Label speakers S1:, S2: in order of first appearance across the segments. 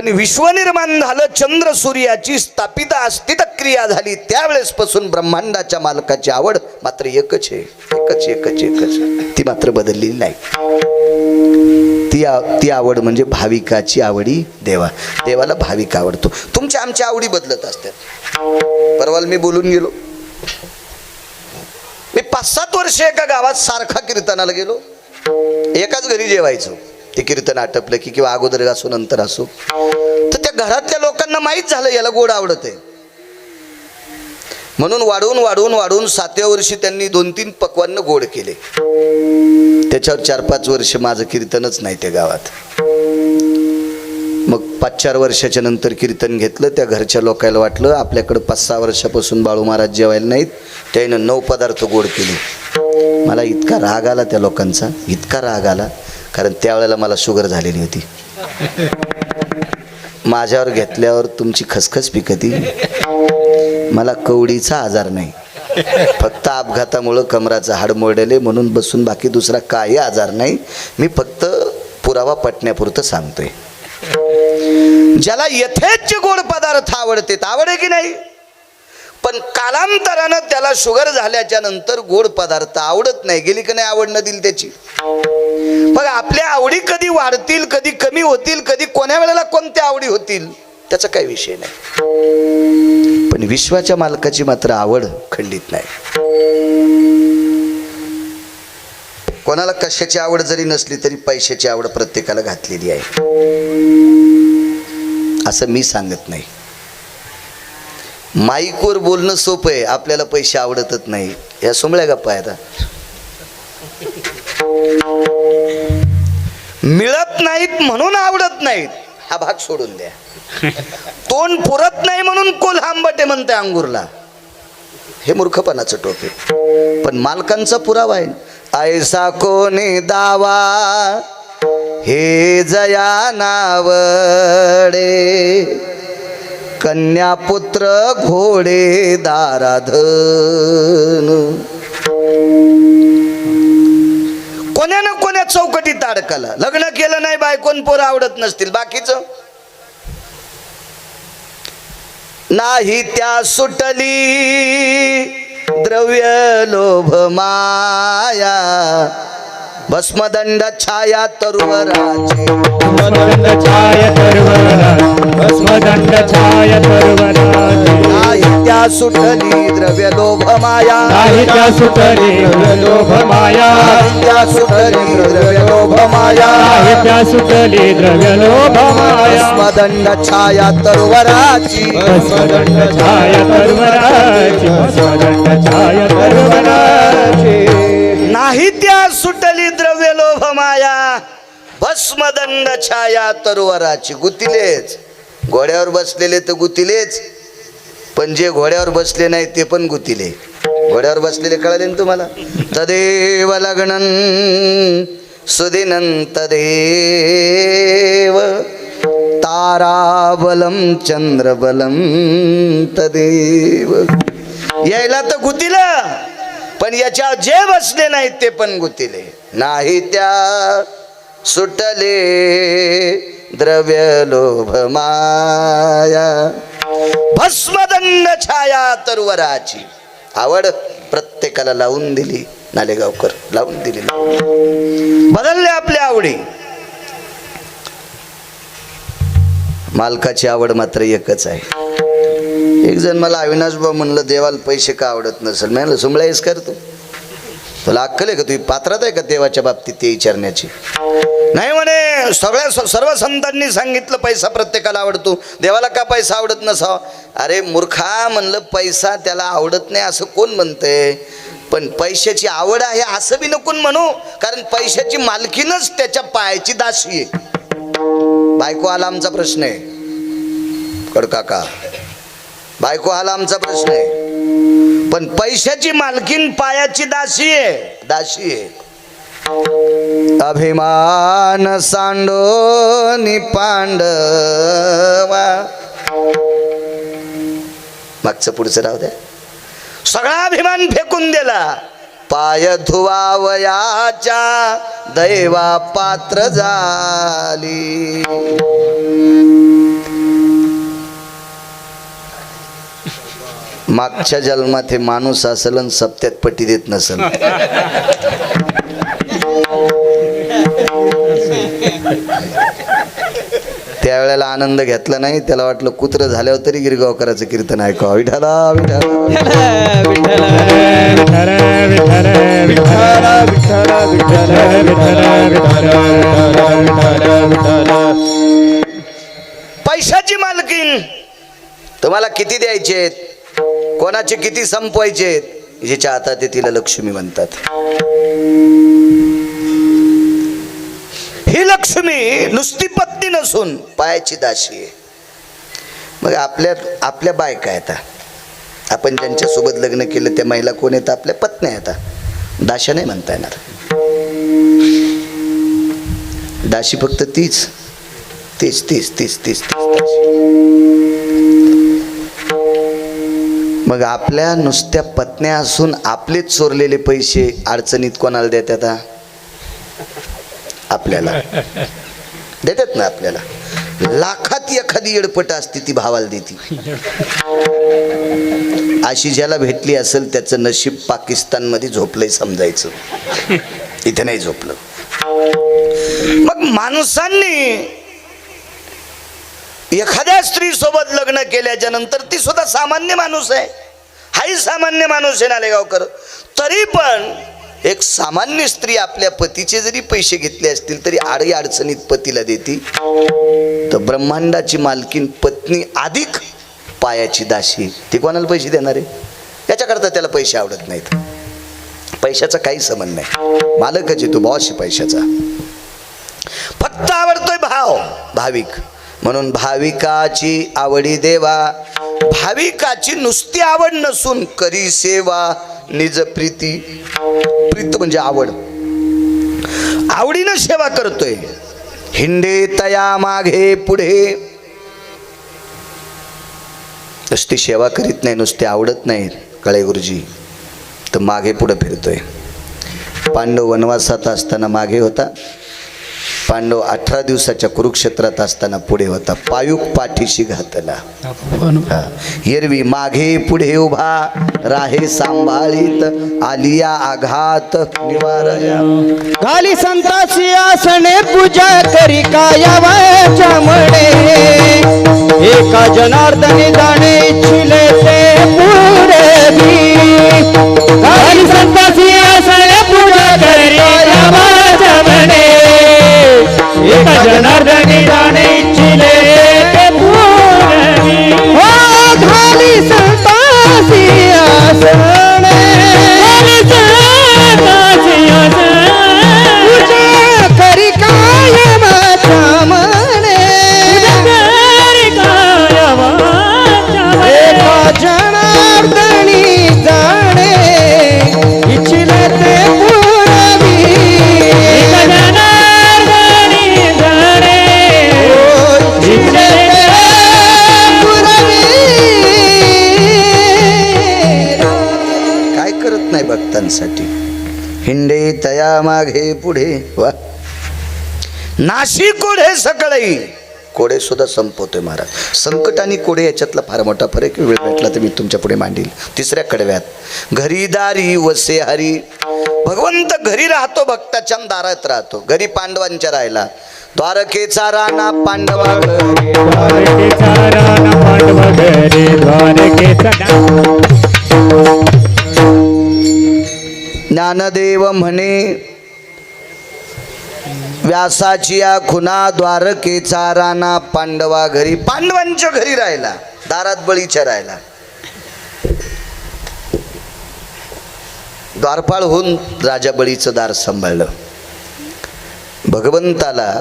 S1: पण विश्व निर्माण झालं, चंद्र सूर्याची स्थापित अस्तित्व क्रिया झाली, त्यावेळेस पासून ब्रह्मांडाच्या मालकाची आवड मात्र एकच आहे, एकच ती मात्र बदललेली नाही. ती आवड म्हणजे भाविकाची आवडी. देवाला भाविक आवडतो. तुमच्या आमच्या आवडी बदलत असतात. परवाल मी बोलून गेलो, मी 5-7 वर्ष एका गावात सारखा कीर्तनाला गेलो, एकाच घरी जेवायचो. ते कीर्तन आटपलं की किंवा अगोदर असो नंतर असो, तर त्या घरातल्या लोकांना माहीत झालं याला गोड आवडत आहे, म्हणून वाढवून 7व्या वर्षी त्यांनी 2-3 पक्वान्न गोड केले. त्याच्यावर 4-5 वर्ष माझं कीर्तनच नाही त्या गावात. मग 5-4 वर्षाच्या नंतर कीर्तन घेतलं. त्या घरच्या लोकांना वाटलं आपल्याकडं 5-6 वर्षापासून बाळू महाराज जेवायला नाहीत, त्यानं 9 पदार्थ गोड केले. मला इतका राग आला त्या लोकांचा, इतका राग आला, कारण त्यावेळेला मला शुगर झालेली होती. माझ्यावर घेतल्यावर तुमची खसखस पिकती, मला कवडीचा आजार नाही, फक्त अपघातामुळं कमराचं हाड मोडले म्हणून बसून, बाकी दुसरा काही आजार नाही. मी फक्त पुरावा पटण्यापुरतं सांगतोय. ज्याला यथेच्छ गोड पदार्थ आवडते, आवडे की नाही, पण कालांतरानं त्याला शुगर झाल्याच्या नंतर गोड पदार्थ आवडत नाही. गेली की नाही आवड न दिली त्याची. मग आपल्या आवडी कधी वाढतील, कधी कमी होतील, कधी कोण्या वेळेला कोणत्या आवडी होतील, त्याचा काही विषय नाही. पण विश्वाच्या मालकाची मात्र आवड खंडित नाही. कोणाला कशाची आवड जरी नसली तरी पैशाची आवड प्रत्येकाला घातलेली आहे, असं मी सांगत नाही. माईकवर बोलणं सोपं आहे, आपल्याला पैसे आवडतच नाही. या सोमळ्या गप्पा आहेत. मिळत नाहीत म्हणून आवडत नाहीत हा भाग सोडून द्या. तोंड पुरत नाही म्हणून कोल्हांबटे म्हणते अंगूरला, हे मूर्खपणाचं टोक आहे. पण मालकांचा पुरावा आहे. ऐसा कोणी दावा हे जया नावडे, कन्या पुत्र घोडे दाराधन. कोण्या ना कोण्या चौकटीत अडकला. लग्न केलं नाही, बायकोन पोरं आवडत नसतील, बाकीचं नाही त्या सुटली द्रव्य लोभ माया, भस्मदंड छाया तरुवराची,
S2: भस्मदंड छाया तरुवराची, भस्मदंड छाया तरुवराची.
S1: नाही त्या सुटली द्रव्य लोभ माया,
S2: नाही त्या सुटली द्रव्य लोभ माया,
S1: नाही त्या सुटली द्रव्य लोभ माया,
S2: नाही त्या सुटली द्रव्य लोभ माया.
S1: भस्मदंड छाया तरुवराची,
S2: भस्मदंड छाया तरुवराची, भस्मदंड छाया तरुवराची.
S1: नाही त्या सुटली द्रव्य लोभ माया, भस्मदंड छाया तरुवराची. गुतिलेच, घोड्यावर बसलेले तर गुतिलेच, पण जे घोड्यावर बसले नाही ते पण गुतिले. घोड्यावर बसलेले कळाले ना तुम्हाला. तदेव लग्नन सुदिनं तदेव, ताराबलम चंद्रबलम तदेव. यायला तर गुतिलं, पण याच्या जे बसले नाहीत ते पण गुतिले. नाही त्या सुटले द्रव्य लोभ माया, भस्मदंड छाया तरुवराची. आवड प्रत्येकाला लावून दिली. नालेगावकर लावून दिली. बदलले आपल्या आवडी. मालकाची आवड मात्र एकच आहे. एक जण मला अविनाश भाऊ म्हणलं, देवाला पैसे का आवडत नसेल. म्हणलं सुमळाईस करतो, तुला अक्कल आहे का, तुझी पात्रता आहे का देवाच्या बाबतीत ते विचारण्याची. नाही म्हणे, सर्व संतांनी सांगितलं पैसा प्रत्येकाला आवडतो, देवाला का पैसा आवडत नसावा. अरे मूर्खा, म्हणलं पैसा त्याला आवडत नाही असं कोण म्हणतंय, पण पैशाची आवड आहे असं बी नको म्हणू, कारण पैशाची मालकीनच त्याच्या पायाची दासी आहे. बायको आला आमचा प्रश्न आहे कडकाका, बायको आला आमचा प्रश्न आहे, पण पैशाची मालकीन पायाची दासी आहे, दासी आहे. अभिमान सांडो पांडवा. मागचं पुढचं राहू द्या. सगळा अभिमान फेकून दिला, पाय धुवावयाच्या दैवा पात्र झाली. मागच्या जन्मात हे माणूस असेल आणि सप्त्यात पट्टी देत नसेल. त्यावेळेला आनंद घेतला नाही, त्याला वाटलं कुत्र झाल्यावर तरी गिरगावकरांचं कीर्तन ऐकावं. विठाला पैशाची मालकीन तुम्हाला किती द्यायचे, कोणाचे किती संपवायचे, जिच्या हातात आहे तिला लक्ष्मी म्हणतात. ही लक्ष्मी नुसती पत्नी नसून पायाची दाशी आहे. मग आपल्या बायका आहेत, आपण ज्यांच्या सोबत लग्न केलं त्या महिला कोण आहेत? आपल्या पत्न्या आहेत. दाशा नाही म्हणता येणार. दाशी फक्त तीच तीच तीच तीच तीच मग आपल्या नुसत्या पत्न्या असून आपलेच चोरलेले पैसे अडचणीत कोणाला देतात? आपल्याला देतात ना. आपल्याला लाखात एखादी येडपट असते ती भावाला देती. अशी ज्याला भेटली असेल त्याचं नशीब पाकिस्तानमध्ये झोपलंय समजायचं, इथे नाही झोपलं. मग माणसांनी एखाद्या स्त्री सोबत लग्न केल्याच्या नंतर ती सुद्धा सामान्य माणूस आहे, हाही सामान्य माणूस आहे नालेगावकर. तरी पण एक सामान्य स्त्री आपल्या पतीचे जरी पैसे घेतले असतील तरी आडी अडचणीत पतीला देती. तर ब्रह्मांडाची मालकीन पत्नी अधिक पायाची दाशी, ती कोणाला पैसे देणार आहे? याच्याकरता त्याला पैसे आवडत नाहीत. पैशाचा काही संबंध नाही, मालकच आहे तो, बॉस आहे पैशाचा. फक्त आवडतोय भाव, भाविक. म्हणून भाविकाची आवडी देवा, भाविकाची नुसती आवड नसून करी सेवा निज प्रीती. प्रीत म्हणजे आवड, आवडीनं सेवा करतोय. हिंडे तया मागे पुढे, नुसती सेवा करीत नाही, नुसते आवडत नाही कळे गुरुजी, तर मागे पुढे फिरतोय. पांडव वनवासात असताना मागे होता, पांडव 18 दिवसाच्या कुरुक्षेत्रात असताना पुढे होता. पायुक पाठीशी घातला, एरवी मागे पुढे उभा राहे सांभाळीत, आलिया आघात निवारया.
S2: घाली संतासी आसने पूजा करी कायावाच्या म्हणे, एका जनार्दनी जाणे इच्छिले ते पुढे बी. घाली संतासी आसने पूजा करी कायावाच्या म्हणे, एका जनार्दनी जाणे इच्छिले ते पुढे. हो घाली संतासी आसने, पूजा करी कायमाच्या म्हणे, एका जनार्दनी जाणे इच्छिले ते पुढे.
S1: भक्तांसाठी हिंडे तया मागे पुढे. वा, नाशी कोढे सकळई, कोडे सुद्धा संपवतोय महाराज. संकट आणि कोडे याच्यातला फार मोठा फरक. वेळ भेटला तर मी तुमच्या पुढे मांडील. तिसऱ्या कडव्यात घरी दारी वसे हरी, भगवंत घरी राहतो, भक्ताच्या दारात राहतो. घरी पांडवांच्या राहिला, द्वारकेचा राणा पांडवा घरी,
S2: द्वारकेचा राणा पांडवा घरी, द्वारकेचा.
S1: ज्ञानदेव म्हणे व्यासाची या खुना, द्वारकेचा राणा पांडवा घरी. पांडवांच्या घरी राहिला, दारात बळीच्या राहिला. द्वारपाळ होऊन राजा बळीचं दार सांभाळलं. भगवंताला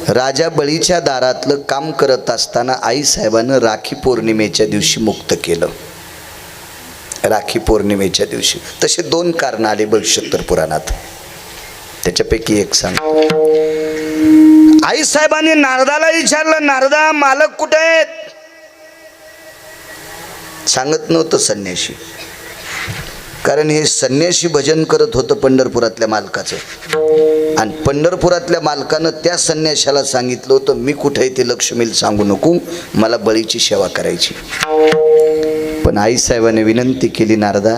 S1: राजा बळीच्या दारातलं काम करत असताना आईसाहेबानं राखी पौर्णिमेच्या दिवशी मुक्त केलं. राखी पौर्णिमेच्या दिवशी तसे 2 कारण आले बळशत्तर पुराणात, त्याच्यापैकी एक सांग. आईसाहेबांनी नारदाला विचारलं, नारदा मालक कुठे आहेत? सांगत नव्हतं संन्याशी, कारण हे संन्याशी भजन करत होतं पंढरपुरातल्या मालकाचं. आणि पंढरपुरातल्या मालकानं त्या संन्याशाला सांगितलं होतं, मी कुठे आहे ते लक्ष्मीला सांगू नको, मला बळीची सेवा करायची. पण आईसाहेबाने विनंती केली, नारदा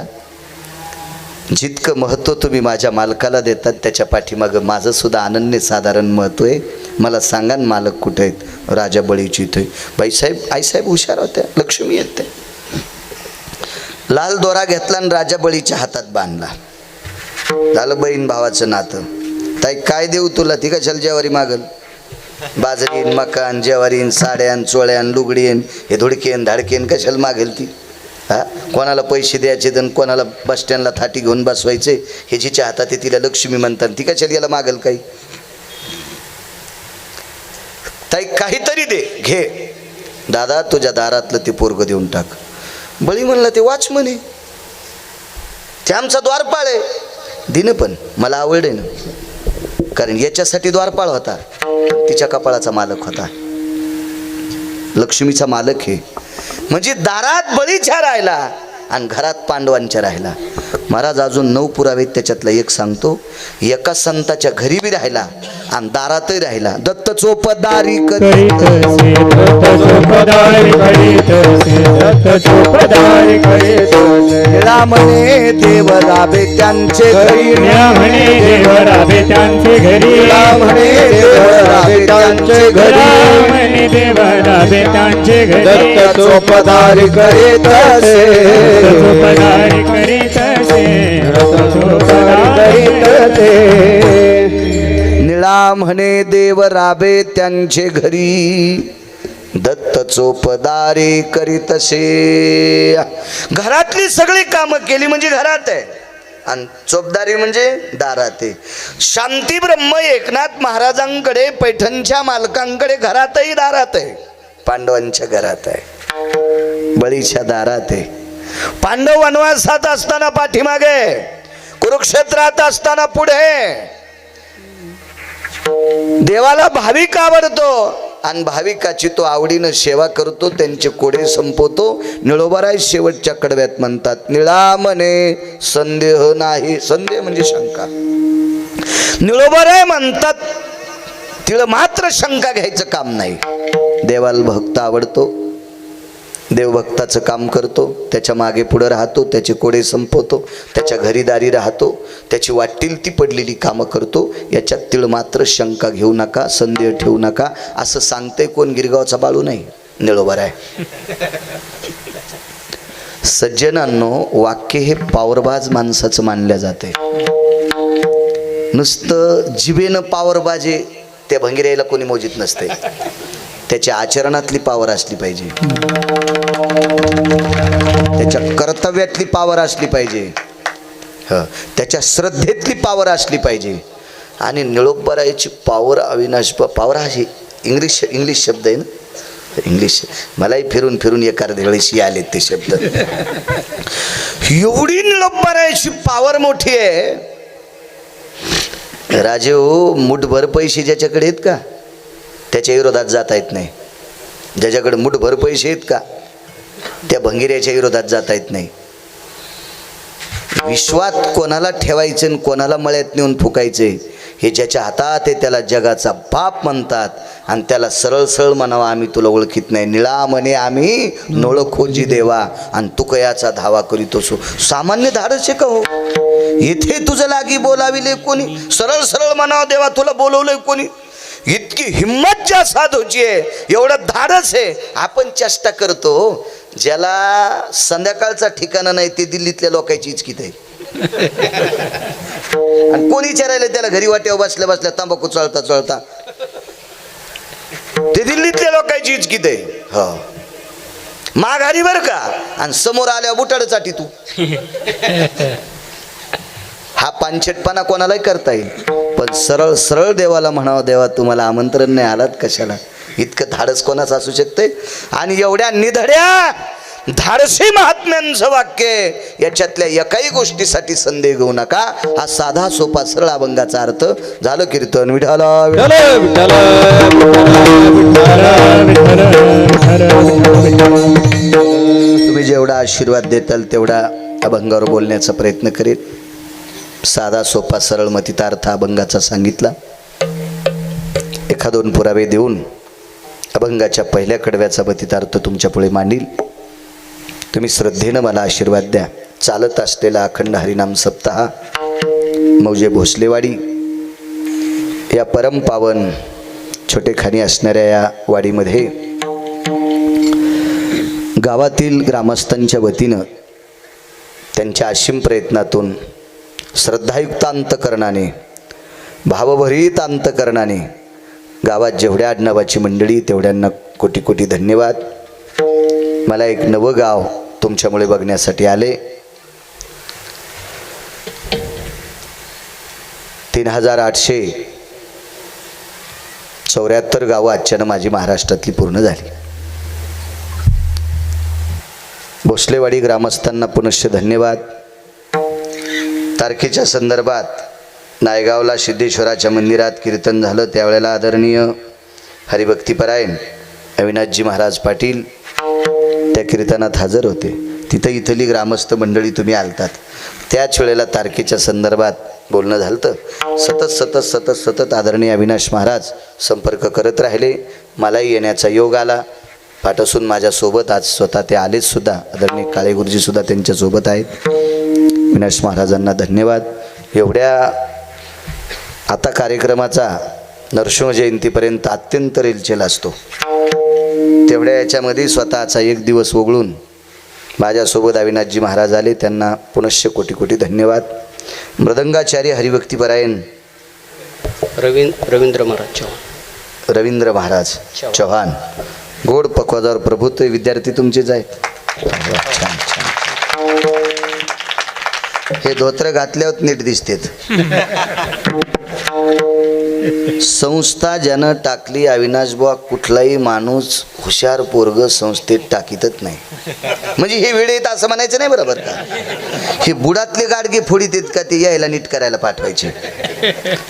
S1: जितकं महत्त्व तुम्ही माझ्या मालकाला देतात त्याच्या पाठीमागं माझं सुद्धा अनन्यसाधारण महत्त्व आहे. मला सांगा ना मालक कुठे आहेत? राजा बळीची इथे. बाईसाहेब आईसाहेब हुशार होत्या, लक्ष्मी येते. लाल दोरा घेतला आणि राजा बळीच्या हातात बांधला. झालं बहीण भावाचं नातं. ताई काय देऊ तुला? ती कशाला जेवारी मागल? बाजरीन, मकान, जेवारीन, साड्यान, चोळ्यान, लुगडीन, हे धुडकेन धाडकेन कशाला मागेल ती? हा, कोणाला पैसे द्यायचे तर कोणाला बस स्टँडला थाटी घेऊन बसवायचे, हे जिच्या हातात आहे तिला लक्ष्मी म्हणतात. ती कशाला याला मागेल काही? ताई काहीतरी दे, घे. दादा तुझ्या दारातलं ते पोरग देऊन टाक. बळी म्हणला ते वॉचमन आहे, ते आमचा द्वारपाळ आहे. दिन पण मला आवड आहे ना, कारण याच्यासाठी द्वारपाळ होता, तिच्या कपाळाचा मालक होता. लक्ष्मीचा मालक हे म्हणजे दारात बळीच्या राहिला आणि घरात पांडवांच्या राहिला. महाराज अजून 9 पुरावे त्याच्यातला एक सांगतो. एका संताच्या घरी बी राहिला आणि दारातही राहिला. दत्त चोपदारी म्हणे देव राबे त्यांचे घरी,
S2: म्हणे देव राबे त्यांचे घरी,
S1: म्हणे देव राबे त्यांचे घरी,
S2: म्हणे देव राबे त्यांचे घरी.
S1: दत्त चोपदारी करीत असे,
S2: चोपदारी करीत असे,
S1: चोपदारी करीत असे. निळा म्हणे देव राबे त्यांचे घरी, दत्त चोपदारी करीत असे. घरातली सगळी कामं केली म्हणजे घरात आहे, आणि चोपदारी म्हणजे दारात आहे. शांती ब्रह्म एकनाथ महाराजांकडे, पैठणच्या मालकांकडे घरातही दारात आहे, पांडवांच्या घरात आहे, बळीच्या दारात आहे. पांडव वनवासात असताना पाठीमागे, कुरुक्षेत्रात असताना पुढे. देवाला भाविक आवडतो आणि भाविकाची तो आवडीनं सेवा करतो, त्यांचे कोडे संपवतो. निळोबाराय शेवटच्या कडव्यात म्हणतात, निळा म्हणे संदेह नाही. संदेह म्हणजे शंका. निळोबाराय म्हणतात तिळ मात्र शंका घ्यायचं काम नाही. देवाला भक्त आवडतो, देवभक्ताचं काम करतो, त्याच्या मागे पुढं राहतो, त्याचे कोडे संपवतो, त्याच्या घरीदारी राहतो, त्याची वाटेल ती पडलेली कामं करतो. याच्यात तिळ मात्र शंका घेऊ नका, संदेह ठेवू नका. असं सांगते कोण? गिरगावचा बाळू नाही, निळोबाराय. सज्जनांनो, वाक्य हे पावरबाज माणसाचं मानल्या जाते. नुसतं जिभेनं पावरबाजे त्या भंगिऱ्याला कोणी मोजित नसते. त्याच्या आचरणातली पावर असली पाहिजे, त्याच्या कर्तव्यातली पावर असली पाहिजे, त्याच्या श्रद्धेतली पावर असली पाहिजे. आणि निळोबारायची पावर, अविनाश पावर हा इंग्लिश शब्द आहे ना, इंग्लिश. मलाही फिरून फिरून एका वेळेशी आले ते शब्द. एवढी निळोबारायची पावर मोठी आहे. राजे हो, मुठभर पैसे ज्याच्याकडे आहेत का त्याच्या विरोधात जाता येत नाही. ज्याच्याकडे मुठभर पैसे आहेत का त्या भंगिऱ्याच्या विरोधात जाता येत नाही. विश्वात कोणाला ठेवायचे आणि कोणाला मळ्यात नेऊन फुकायचे हे ज्याच्या हातात आहे त्याला जगाचा बाप म्हणतात. आणि त्याला सरळ सरळ म्हणावा, आम्ही तुला ओळखीत नाही. निळा म्हणे आम्ही नोळ खोजी देवा, आणि तुकयाचा धावा करीतो सो. सामान्य धाडस आहे का हो? इथे तुझं लागी बोलाविले कोणी? सरळ सरळ म्हणावं देवा तुला बोलवलंय कोणी? इतकी हिम्मत ज्या साधूची आहे, एवढं धाडस आहे. आपण चेष्टा करतो, ज्याला संध्याकाळचा ठिकाणा नाही ते दिल्लीतल्या लोकांची इचकीत आहे. आणि कोणी विचारायला त्याला घरी वाट्यावर बसल्या बसल्या तंबाखू चळता चळता, ते दिल्लीतल्या लोकांची इचकीत आहे. हो, माघारी बर का, आणि समोर आल्या बुटाडसाठी तू. हा पानछेटपणा कोणालाही करता येईल, पण सरळ सरळ देवाला म्हणावं, देवा तुम्हाला आमंत्रण नाही आलात कशाला? इतकं धाडस कोणाचं असू शकते? आणि एवढ्या निधड्या धाडसी महात्म्यांचं वाक्य, याच्यातल्या एकाही गोष्टीसाठी संदेह घेऊ नका. हा साधा सोपा सरळ अभंगाचा अर्थ. झालं कीर्तन. विठाला तुम्ही जेवढा आशीर्वाद देताल तेवढा अभंगावर बोलण्याचा प्रयत्न करेल. साधा सोपा सरळ मतितार्थ अभंगाचा सांगितला. एका दोन पुरावे देऊन अभंगाच्या पहिल्या कडव्याचा मतितार्थ तुमच्या पुढे मांडील. तुम्ही श्रद्धेनं मला आशीर्वाद द्या. चालत असलेला अखंड हरिनाम सप्ताह मौजे भोसलेवाडी या परमपावन छोटेखानी असणाऱ्या या वाडीमध्ये गावातील ग्रामस्थांच्या वतीनं त्यांच्या असीम प्रयत्नातून श्रद्धायुक्त अंतकरणाने भावभरीत अंतकरणाने गावात जेवढ्या आडनावाची मंडळी तेवढ्यांना कोटी कोटी धन्यवाद. मला एक नवं गाव तुमच्यामुळे बघण्यासाठी आले. 3874 गावं आजच्यानं माझी महाराष्ट्रातली पूर्ण झाली. भोसलेवाडी ग्रामस्थांना पुनश्च धन्यवाद. तारखेच्या संदर्भात नायगावला सिद्धेश्वराच्या मंदिरात कीर्तन झालं त्यावेळेला आदरणीय हरिभक्तीपरायण अविनाशजी महाराज पाटील त्या कीर्तनात हजर होते. तिथं इथली ग्रामस्थ मंडळी तुम्ही आलतात. त्याच वेळेला तारखेच्या संदर्भात बोलणं झालं तर सतत आदरणीय अविनाश महाराज संपर्क करत राहिले. मलाही येण्याचा योग आला. पाठसून माझ्यासोबत आज स्वतः ते आलेच सुद्धा. आदरणीय काळे गुरुजीसुद्धा त्यांच्यासोबत आहेत. अविनाश महाराजांना धन्यवाद. एवढ्या आता कार्यक्रमाचा नरसिंह जयंतीपर्यंत अत्यंत रेलचेल असतो. तेवढ्या याच्यामध्ये स्वतःचा एक दिवस वगळून माझ्यासोबत अविनाशजी महाराज आले. त्यांना पुनश्च कोटी कोटी धन्यवाद. मृदंगाचार्य हरिभक्तीपरायण
S3: रवींद्र महाराज चव्हाण.
S1: रवींद्र महाराज चव्हाण गोड पक्वाजावर प्रभुत्व विद्यार्थी तुमचेच आहेत. छान छान. हे धोत्र घातल्यावर नीट दिसतेत. संस्था ज्यानं टाकली अविनाश बुवा कुठलाही माणूस हुशार पोरग संस्थेत टाकीतच नाही. म्हणजे हे वेळ येत असं म्हणायचं नाही बरोबर का. हे बुडातले गाडगे फोडीत येत का ते यायला नीट करायला पाठवायचे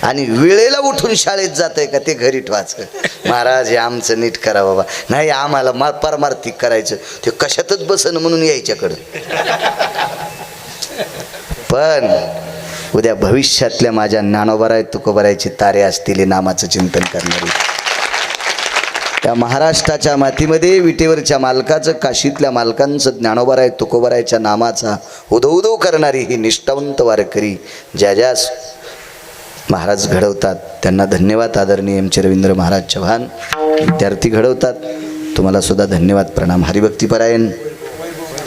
S1: आणि वेळेला उठून शाळेत जात आहे का ते घरी ठेवायचं. महाराज हे आमचं नीट करा बाबा. नाही आम्हाला परमार्थिक करायचं ते कशातच बसन म्हणून यायच्याकडं. पण उद्या भविष्यातल्या माझ्या ज्ञानोबाराय तुकोबारायचे तारे असतील हे नामाचं चिंतन करणारी त्या महाराष्ट्राच्या मातीमध्ये विटेवरच्या मालकाचं काशीतल्या मालकांचं ज्ञानोबाराय तुकोबारायच्या नामाचा उदो करणारी ही निष्ठावंत वारकरी ज्या ज्या महाराज घडवतात त्यांना धन्यवाद. आदरणीय एमचे रवींद्र महाराज चव्हाण विद्यार्थी घडवतात. तुम्हाला सुद्धा धन्यवाद प्रणाम. हरिभक्तीपरायण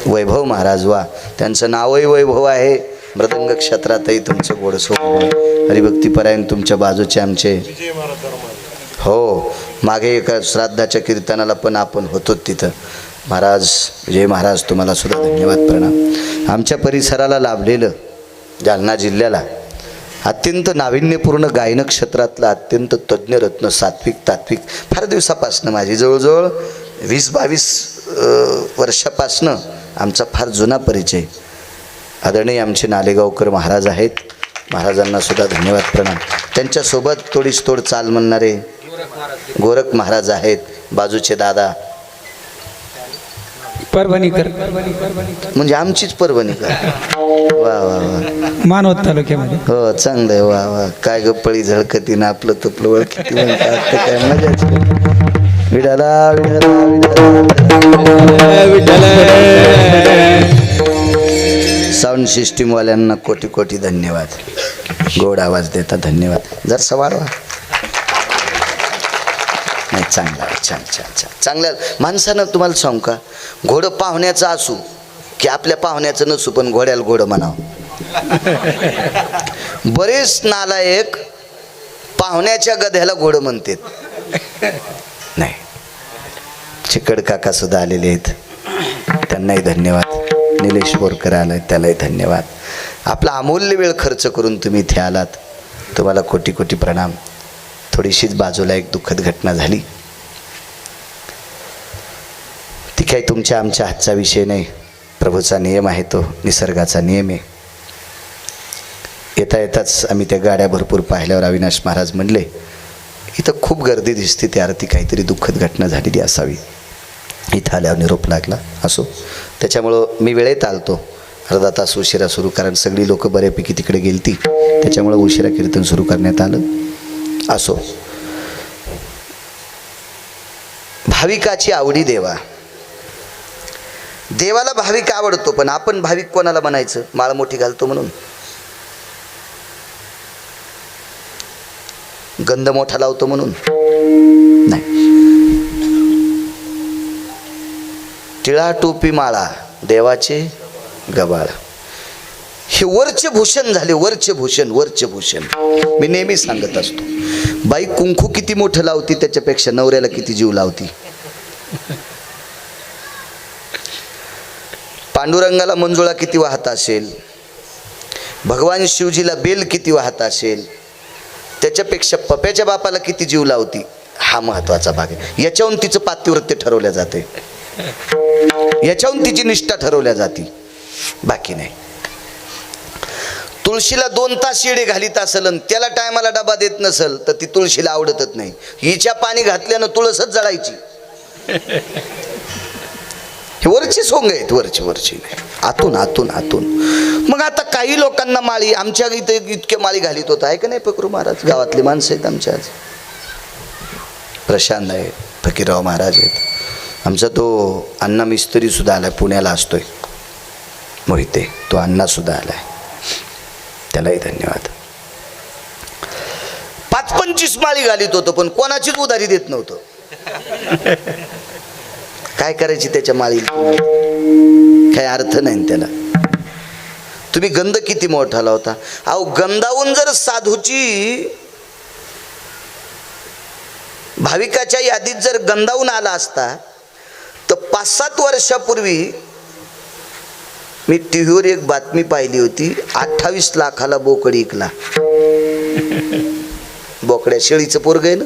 S1: वैभव महाराज वा त्यांचं नावही वैभव आहे. मृदंग क्षेत्रातही तुमचं गोडसो. हरिभक्तीपरायण तुमच्या बाजूचे आमचे हो. मागे एका श्राद्धाच्या कीर्तनाला पण आपण होतो तिथं. महाराज विजय महाराज तुम्हाला सुद्धा धन्यवाद प्रणाम. आमच्या परिसराला लाभलेलं जालना जिल्ह्याला अत्यंत नाविन्यपूर्ण गायन क्षेत्रातलं अत्यंत तज्ज्ञ रत्न सात्विक तात्विक फार दिवसापासनं माझी जवळजवळ 20-22 वर्षापासनं आमचा फार जुना परिचय. आदरणीय आमचे नालेगावकर महाराज आहेत. महाराजांना सुद्धा धन्यवाद प्रणाम. त्यांच्यासोबत तोडीस तोड चाल म्हणणारे गोरख महाराज आहेत. बाजूचे दादा
S4: परभणीकर
S1: म्हणजे आमचीच परभणीकर. वा वा वा
S4: मानवत तालुक्यामध्ये.
S1: हो चांगलं आहे. वा वा काय गप्पळी झळकतीनं आपलं तपलं ओळखीती म्हणतात तर काय मजाच. विडाला विडाला विडाला साऊंड सिस्टीमवाल्यांना कोटी कोटी धन्यवाद. गोड आवाज देता धन्यवाद. जर सवाळवा नाही चांगला छान छान छान चांगल्या माणसानं तुम्हाला सांगू का घोडं पाहुण्याचं असू की आपल्या पाहुण्याचं नसू पण घोड्याला घोडं म्हणावं. बरेच नालायक पाहुण्याच्या गध्याला घोडं म्हणतात. नाही चिकड काका सुद्धा आलेले आहेत. त्यांनाही धन्यवाद. निलेश बोरकर आलाय त्यालाही धन्यवाद. आपला अमूल्य वेळ खर्च करून तुम्ही इथे आलात. तुम्हाला कोटी कोटी प्रणाम. थोडीशीच बाजूला एक दुःखद घटना झाली. ती काही तुमच्या आमच्या हातचा विषय नाही. प्रभूचा नियम आहे तो. निसर्गाचा नियम आहे. येता येताच आम्ही त्या गाड्या भरपूर पाहिल्यावर अविनाश महाराज म्हणले इथं खूप गर्दी दिसते त्या अर्थी काहीतरी दुःखद घटना झालेली असावी. इथं आल्यावर निरोप लागला. असो त्याच्यामुळं मी वेळेत आलतो. अर्धा तास उशिरा सुरू कारण सगळी लोक बऱ्यापैकी तिकडे गेलती. त्याच्यामुळं उशिरा कीर्तन सुरू करण्यात आलं. असो भाविकाची आवडी देवा. देवाला भाविक आवडतो, पण आपण भाविक कोणाला म्हणायचं? माळ मोठी घालतो म्हणून, गंध मोठा लावतो म्हणून नाही. टिळा टोपी माळा देवाचे गबाळ, हे वरचे भूषण झाले. वरचे भूषण, वरचे भूषण. मी नेहमी सांगत असतो, बाई कुंकू किती मोठं लावती त्याच्यापेक्षा नवऱ्याला किती जीव लावती. पांडुरंगाला मंजुळा किती वाहत असेल, भगवान शिवजीला बेल किती वाहत असेल, त्याच्यापेक्षा पप्याच्या बापाला किती जीव लावती, हा महत्वाचा भाग आहे. याच्याहून तिचं पातिव्रत्य ठरवल्या जाते, याच्याहून तिची निष्ठा ठरवल्या जाते, बाकी नाही. तुळशीला 2 तास येडे घालीत असेल आणि त्याला टायमाला डबा देत नसेल तर ती तुळशीला आवडतच नाही. हिच्या पाणी घातल्यानं तुळसच जळायची. हे वरची सोंग आहेत, वरची वरची नाही, आतून आतून आतून. मग आता काही लोकांना माळी, आमच्या इथे इतके माळी घालीत होता आहे का नाही पकरू महाराज, गावातली माणसं आहेत आमच्या. आज प्रशांत आहे, फकीरराव महाराज आहेत, आमचा तो अण्णा मिस्त्री सुद्धा आलाय, पुण्याला असतोय मोहिते, तो अण्णा सुद्धा आलाय, त्यालाही धन्यवाद. 5-25 माळी घालीत होतो, पण कोणाचीच उधारी देत नव्हतं. काय करायची त्याच्या माळी, काय अर्थ नाही त्याला. तुम्ही गंध किती मोठा लावता. अहो गंधावून जर साधूची भाविकाच्या यादीत जर गंधावून आला असता तर 5-7 वर्षापूर्वी मी टीव्हीवर एक बातमी पाहिली होती, 28 लाखाला बोकड इकला. बोकड्या शेळीचं पोरग आहे ना,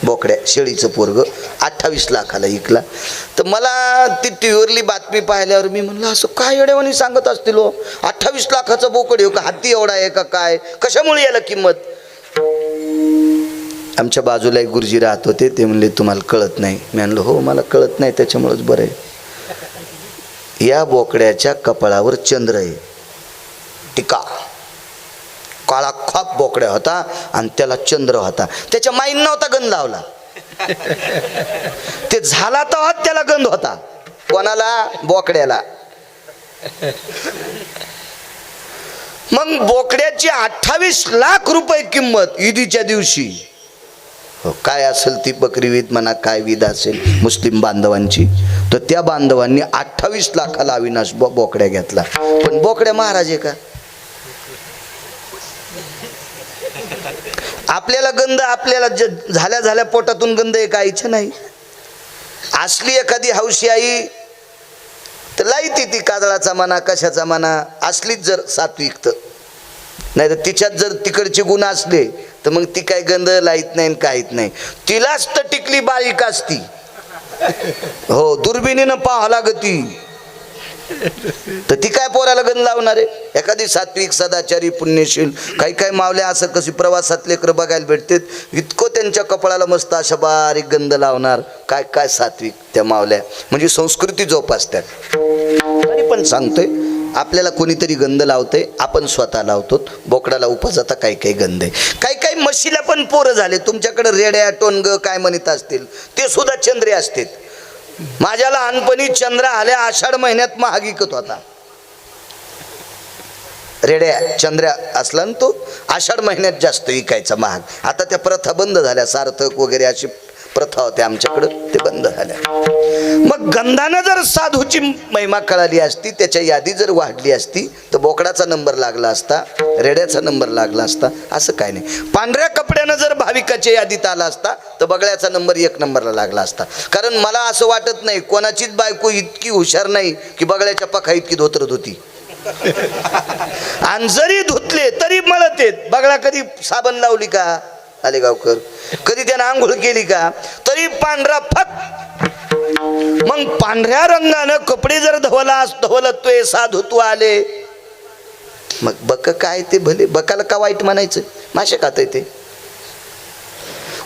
S1: बोकड्या शेळीचं पोरग 28 लाखाला इकला. तर मला ती टीव्हीवरली बातमी पाहिल्यावर मी म्हणलं, असं काय एवढ्यावानी सांगत असतील हो, 28 लाखाचा बोकड आहे का, हत्ती एवढा आहे का, काय कशामुळे याला किंमत. आमच्या बाजूला एक गुरुजी राहत होते, ते म्हणले तुम्हाला कळत नाही. मी म्हणलं हो मला कळत नाही, त्याच्यामुळेच बरं आहे. या बोकड्याच्या कपाळावर चंद्र आहे, टिका, काळा खाप बोकड्या होता आणि त्याला चंद्र होता. त्याच्या माईन नव्हता गंध लावला, ते झाला तर त्याला गंध होता. कोणाला? बोकड्याला. मग बोकड्याची 28 लाख रुपये किंमत ईदीच्या दिवशी. हो, काय असेल ती बकरी ईद म्हणा, काय ईद असेल मुस्लिम बांधवांची, तर त्या बांधवांनी 28 लाखाला अविनाश बोकड्या घेतला. पण बोकड्या महाराज आहे का? आपल्याला गंध, आपल्याला झाल्या झाल्या पोटातून गंध आहे का? इच्छा नाही. असली एखादी हौशी आई तर लाईती ती काजळाचा म्हणा, कशाचा म्हणा, असलीच जर सात्विक तर. नाही तर तिच्यात जर तिकडचे गुण असले तर मग ती काय गंध लाईत नाही, काहीच नाही. तिलाच तर टिकली बारीक असती, हो, दुर्बिणीनं पाहा लागती, तर ती काय पोराला गंध लावणार आहे? एखादी सात्विक सदाचारी पुण्यशील, काही काही मावल्या असं कशी प्रवासात लेकरं बघायला भेटतात, इतकं त्यांच्या कपाळाला मस्त अशा बारीक गंध लावणार. काय काय सात्विक त्या मावल्या, म्हणजे संस्कृती जोपासतात. तरी पण सांगतोय, आपल्याला कोणीतरी गंध लावतंय, आपण स्वतः लावतो. बोकडाला उपास आता काही काही गंध आहे. काही काही म्हशीला पण पोरं झाले. तुमच्याकडे रेड्या टोनग काय म्हणत असतील, ते सुद्धा चंद्रे असतात. माझ्या लहानपणी चंद्रा आल्या आषाढ महिन्यात महाग विकत होता. रेड्या चंद्र्या असला ना तो आषाढ महिन्यात जास्त विकायचा महाग. आता त्या प्रथा बंद झाल्या, सार्थक वगैरे अशी प्रथा होत्या आमच्याकडं, ते बंद झाल्या. मग गंधानं जर साधूची महिमा कळाली असती, त्याच्या यादी जर वाढली असती, तर बोकडाचा नंबर लागला असता, रेड्याचा नंबर लागला असता, असं काय नाही. पांढऱ्या कपड्यानं जर भाविकाच्या यादीत आला असता तर बगळ्याचा नंबर 1 नंबरला लागला असता. कारण मला असं वाटत नाही कोणाचीच बायको इतकी हुशार नाही की बगळ्याच्या पखा इतकी धोतरत होती. आणि जरी धुतले तरी मळत येत. बगळा कधी साबण लावली का आलेगावकर? कधी त्यानं आंघोळ केली का? तरी पांढरा फक. मग पांढऱ्या रंगानं कपडे जर धवलतोय, साधुत्व आले, मग बक काय ते भले, बकाला का वाईट म्हणायचं? मासे खात ते.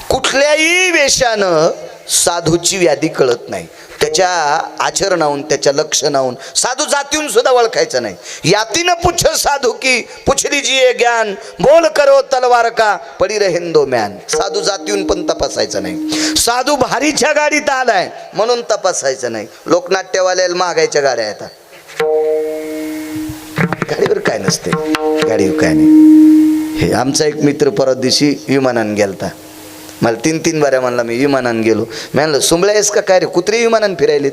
S1: कुठल्याही वेशानं साधूची व्याधी कळत नाही. त्याच्या आचरणाहून, त्याच्या लक्षणाहून साधू जातीहून सुद्धा ओळखायचं नाही. यातीनं पुछ साधू की पुछ लीजिए ज्ञान, बोल करो तलवार का पडी रहेन दो म्यान. साधू जातीहून पण तपासायचं नाही. साधू भारीच्या गाडीत आलाय म्हणून तपासायचं नाही. लोकनाट्यवाल्याला मागायच्या गाड्या येतात. गाडीवर काय नसते, गाडीवर काय नाही. हे आमचा एक मित्र परत दिवशी विमानानं गेलता. मला 3 बाऱ्या म्हणला मी विमानानं गेलो. मी म्हणलं सुंबळ्या आहेस का काय रे, कुत्रे विमानानं फिरायलेत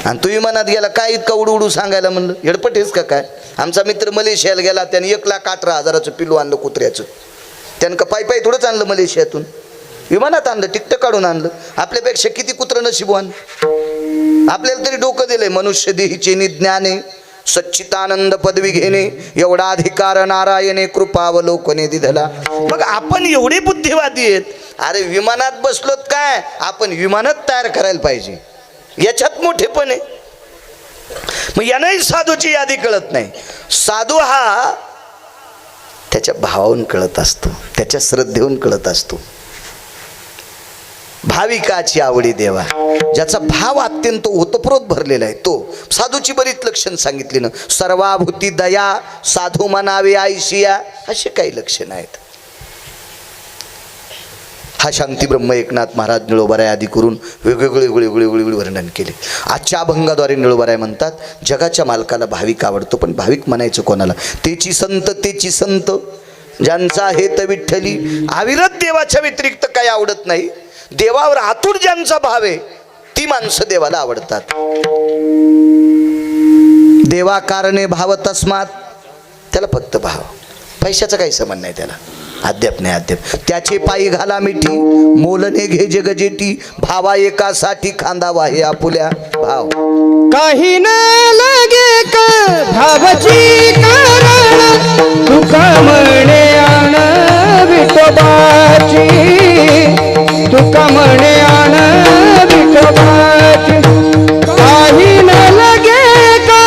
S1: आणि तू विमानात गेला काय इतका उडू उडू सांगायला. म्हणलं हेडपट आहेस का काय. आमचा मित्र मलेशियाला गेला, त्याने 1,18,000 पिल्लू आणलं कुत्र्याचं. त्यानं का पायी पायी थोडंच आणलं मलेशियातून, विमानात आणलं, तिकटं काढून आणलं. आपल्यापेक्षा किती कुत्रं नशिबवान. आपल्याला तरी डोकं दिलंय मनुष्य देहीचे निज्ञाने सच्चितानंद पदवी घेणे एवढा अधिकार नारायणे कृपावलोकने दिधला. मग आपण एवढे बुद्धिवादी आहेत. अरे विमानात बसलोत काय, आपण विमानात तयार करायला पाहिजे, याच्यात मोठेपण आहे. मग यानंही साधूची यादी कळत नाही. साधू हा त्याच्या भावाहून कळत असतो, त्याच्या श्रद्धेहून कळत असतो. भाविकाची आवडी देवा, ज्याचा भाव अत्यंत ओतप्रोत भरलेला आहे तो. साधूची बरीच लक्षण सांगितली ना. सर्वाभूती दया, साधू म्हणावे आयशिया, असे काही लक्षण आहेत. हा शांती ब्रह्म एकनाथ महाराज निळोबाराय आदी करून वेगवेगळे वर्णन केले. आजच्या अभंगाद्वारे निळोबाराय म्हणतात जगाच्या मालकाला भाविक आवडतो, पण भाविक म्हणायचं कोणाला. तेची संत ज्यांचा हेत विठ्ठली. अविरत देवाच्या व्यतिरिक्त काही आवडत नाही. देवावर आतुर ज्यांचा भाव आहे ती माणसं देवाला आवडतात. देवा कारणे भाव तस्मात, त्याला फक्त भाव, पैशाचा काही संबंध नाही त्याला. अद्याप नाही अद्याप. त्याचे पायी घाला मिठी, मोलने घे जगजेटी, भावा एकासाठी खांदा वाहे आपुल्या. भाव
S2: काही न लगे का भावची कारण, तुका म्हणे आण विठोबाची, तुका म्हणे आण विठोबाची. काही न लगे का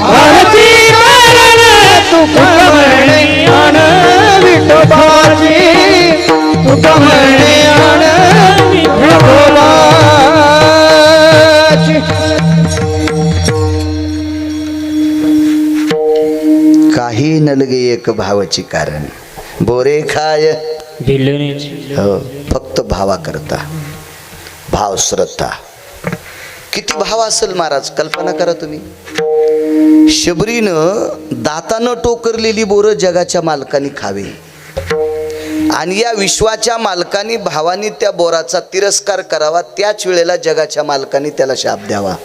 S2: भावची कारण, तुका म्हणे आण विठोबाची, तुका म्हणे आण विठोबाची.
S1: काही नलगे एक भावाची कारण, बोरे खाय हो फक्त भावा करता. भाव श्रद्धा. किती भाव असेल महाराज, कल्पना करा तुम्ही. शबरीनं दातानं टोकरलेली बोरं जगाच्या मालकाने खावी, आणि या विश्वाच्या मालकाने भावानी त्या बोराचा तिरस्कार करावा. त्याच वेळेला जगाच्या मालकाने त्याला शाप द्यावा.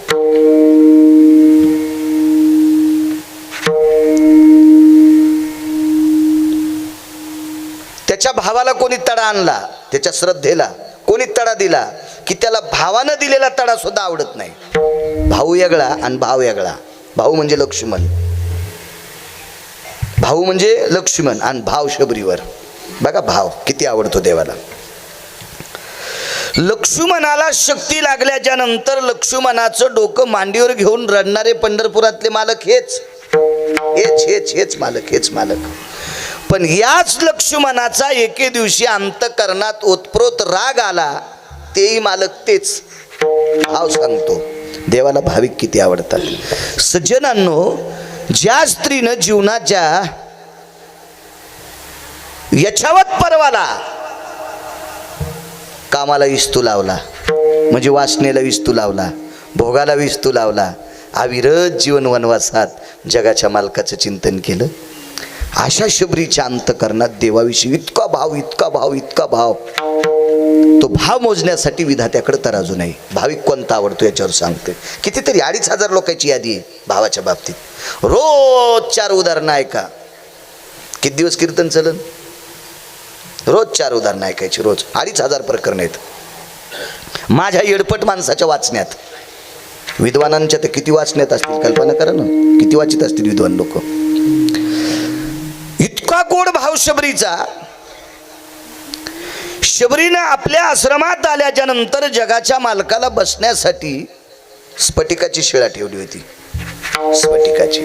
S1: त्याच्या भावाला कोणी तडा आणला, त्याच्या श्रद्धेला कोणी तडा दिला की त्याला भावानं दिलेला तडा सुद्धा आवडत नाही. भाऊ वेगळा आणि भाव वेगळा. भाऊ म्हणजे लक्ष्मण, भाऊ म्हणजे लक्ष्मण आणि भाव शबरीवर. बघा भाव किती आवडतो देवाला. लक्ष्मणाला शक्ती लागल्याच्या नंतर लक्ष्मणाचं डोकं मांडीवर घेऊन रडणारे पंढरपुरातले मालक हेच मालक. पण याच लक्ष्मणाचा एके दिवशी अंतकरणात ओतप्रोत राग आला, तेही मालक तेच. भाव सांगतो देवाला भाविक किती आवडतात. सज्जनांनो, ज्या स्त्रीनं जीवनाच्या यछावत पर्वाला कामाला विस्तू लावला, म्हणजे वासनेला विस्तू लावला, भोगाला विस्तू लावला, अविरत जीवन वनवासात जगाच्या मालकाचं चिंतन केलं, अशा शबरीच्या अंतकरणात देवाविषयी इतका भाव. तो भाव मोजण्यासाठी विधात्याकडे तराजू नाही. भाविक कोणता आवडतो याच्यावर सांगते. कितीतरी 2,500 लोकांची यादी आहे भावाच्या बाबतीत. रोज 4 उदाहरणं ऐका. किती दिवस कीर्तन चलन? रोज 4 उदाहरणं ऐकायची. रोज 2,500 प्रकरण आहेत माझ्या येडपट माणसाच्या वाचण्यात. विद्वानांच्या तर किती वाचण्यात असतील, कल्पना करा ना, किती वाचित असतील विद्वान लोक. इतका गोड भाव शबरीचा. शबरीनं आपल्या आश्रमात आल्याच्या नंतर जगाच्या मालकाला बसण्यासाठी स्फटिकाची शिळा ठेवली होती. स्फटिकाची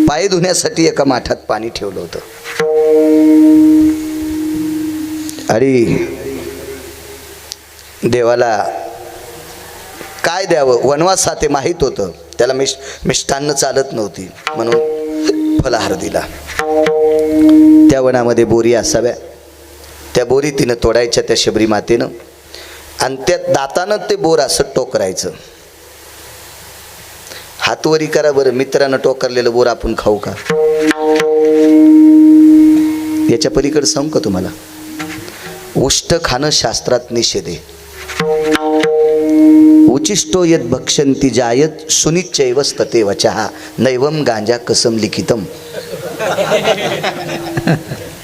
S1: पाय धुण्यासाठी एका माठात पाणी ठेवलं होतं. आणि देवाला काय द्यावं, वनवास ते माहीत होतं, त्याला मिष्टान्न चालत नव्हती म्हणून फलाहार दिला. त्या वनामध्ये बोरी असाव्या, त्या बोरी तिनं तोडायच्या त्या शबरी मातेनं, आणि त्या दातानं ते बोर असं टोकरायचं. हातवरी करा बरं, मित्रानं टोकरलेलं बोर आपण खाऊ का? याच्या पलीकडे सांगू का तुम्हाला? उष्ट खाणं शास्त्रात निषेध आहे. उचिष्टो यद भक्षंती जायत सुनिच्चैवस्तते वचः नैवम गांजा कसम लिखितम.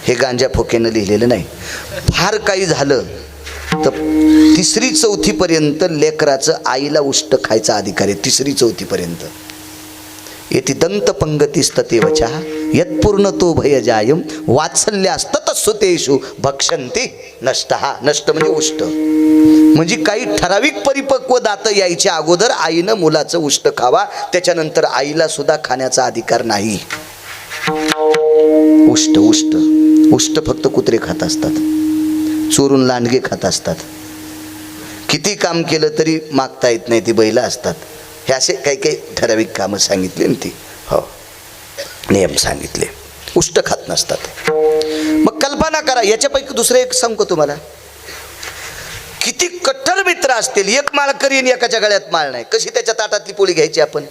S1: हे गांजा फोकेनं लिहिलेलं नाही. फार काही झालं तर 3-4 पर्यंत लेकराचं आईला उष्ट खायचा अधिकार आहे. 3-4 पर्यंत येती दंत पंगतीस्तते वचः यत्पूर्ण तो भयजायम वात्सल्यास्ततसुतेषु भक्षंती नष्टः. नष्ट म्हणजे उष्ट, म्हणजे काही ठराविक परिपक्व दात यायच्या अगोदर आईनं मुलाचं उष्ट खावा, त्याच्यानंतर आईला सुद्धा खाण्याचा अधिकार नाही. उष्ट उष्ट उष्ट फक्त कुत्रे खात असतात, चोरून लांडगे खात असतात. किती काम केलं तरी मागता येत नाही, ती बैलं असतात. हे असे काही काही ठराविक कामं सांगितले ना ती, हो नियम सांगितले. उष्ट खात नसतात. मग कल्पना करा, याच्यापैकी दुसरं एक सांगू का तुम्हाला? किती कट्टर मित्र असतील, एक माळ करीन एकाच्या गळ्यात माळ नाही, कशी त्याच्या ताटातली पोळी घ्यायची आपण?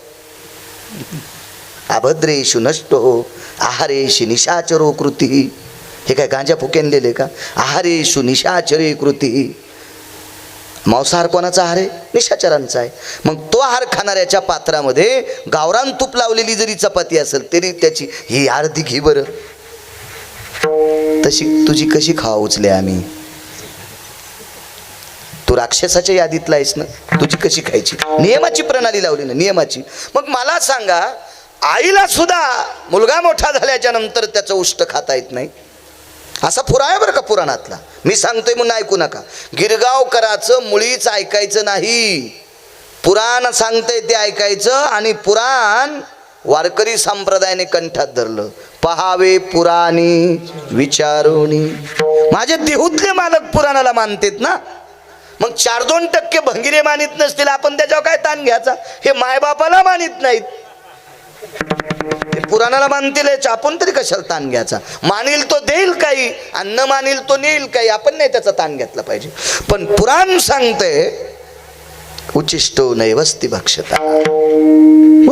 S1: अभद्रेषु नष्टो आहारेषु निशाचरो कृती. हे काय गांजा फुकेनलेले का? आहारेषु निशाचरे कृती. मांसाहार कोणाचा आहार आहे? निशाचरांचा आहे. मग तो आहार खाणाऱ्याच्या पात्रामध्ये गावरान तूप लावलेली जरी चपाती असेल तरी त्याची ही अर्धी घे बरं. तशी तुझी कशी खावा उचले आम्ही? तू राक्षसाच्या यादीतला आहेस ना, तुझी कशी खायची? नियमाची प्रणाली लावली ना, नियमाची. मग मला सांगा, आईला सुद्धा मुलगा मोठा झाल्याच्या नंतर त्याचं उष्ट खाता येत नाही, असा पुरा आहे बरं का पुराणातला. मी सांगतोय म्हणून ऐकू नका. गिरगावकराचं मुळीच ऐकायचं नाही. पुराण सांगतंय ते ऐकायचं, आणि पुराण वारकरी संप्रदायाने कंठात धरलं. पहावे पुराणी विचारोनी. माझे देहूतले मालक पुराणाला मानतेत ना, मग 4-2% भंगिरे मानित नसतील, आपण त्याच्यावर काय ताण घ्यायचा? हे मायबापाला मानित नाहीत, पुराणाला मानतील, आपण तरी कशाला ताण घ्यायचा? मानील तो देईल काही आणि न मानील तो नेईल काही, आपण नाही त्याचा ताण घेतला पाहिजे. पण पुराण सांगते उचिष्टो नैवस्ति भक्षता.